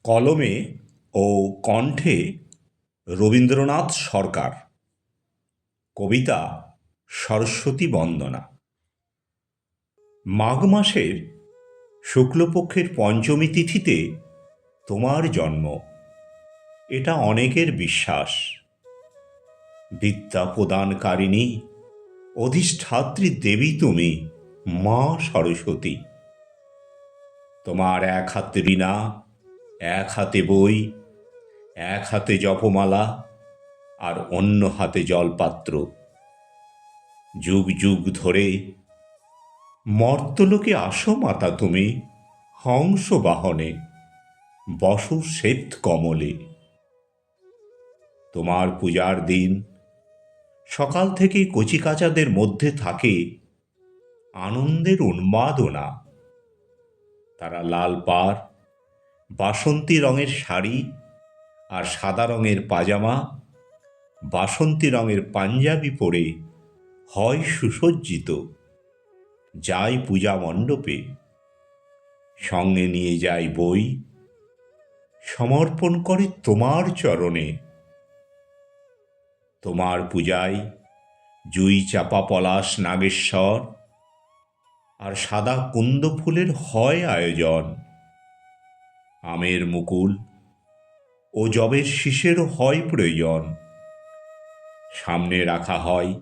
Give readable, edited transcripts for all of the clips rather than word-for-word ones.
কলমে ও কণ্ঠে রবীন্দ্রনাথ সরকার। কবিতা সরস্বতী বন্দনা। মাঘ মাসের শুক্লপক্ষের পঞ্চমী তিথিতে তোমার জন্ম, এটা অনেকের বিশ্বাস। বিদ্যা প্রদানকারিণী অধিষ্ঠাত্রী দেবী তুমি, মা সরস্বতী। তোমার এক হাতে বীণা, এক হাতে বই, এক হাতে জপমালা আর অন্য হাতে জলপাত্র। যুগ যুগ ধরে মর্তলোকে আসো মাতা তুমি, হংস বাহনে বসো শ্বেত কমলে। তোমার পূজার দিন সকাল থেকেই কচিকাচাদের মধ্যে থাকে আনন্দের উন্মাদনা। তারা লাল পাড়, বাসন্তী রঙের শাড়ি আর সাদা রঙের পাজামা, বাসন্তী রঙের পাঞ্জাবি পরে হয় সুসজ্জিত, যায় পূজা মণ্ডপে। সঙ্গে নিয়ে যায় বই, সমর্পণ করে তোমার চরণে। তোমার পূজায় জুই চাপা পলাশ নাগেশ্বর আর সাদা কুন্দ ফুলের হয় আয়োজন। আমের মুকুল ও জবের শীষেরও হয় প্রয়োজন। সামনে রাখা হয়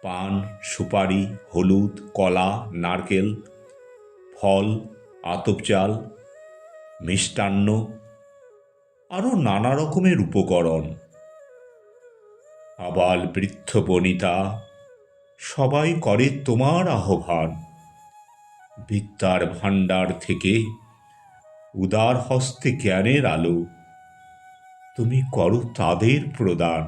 পান, সুপারি, হলুদ, কলা, নারকেল, ফল, আতপ চাল, মিষ্টান্ন আরও নানা রকমের উপকরণ। আবাল বৃদ্ধ বনিতা সবাই করে তোমার আহ্বান। বিদ্যার ভাণ্ডার থেকে উদার হস্তে জ্ঞানের আলো তুমি করো তাদের প্রদান।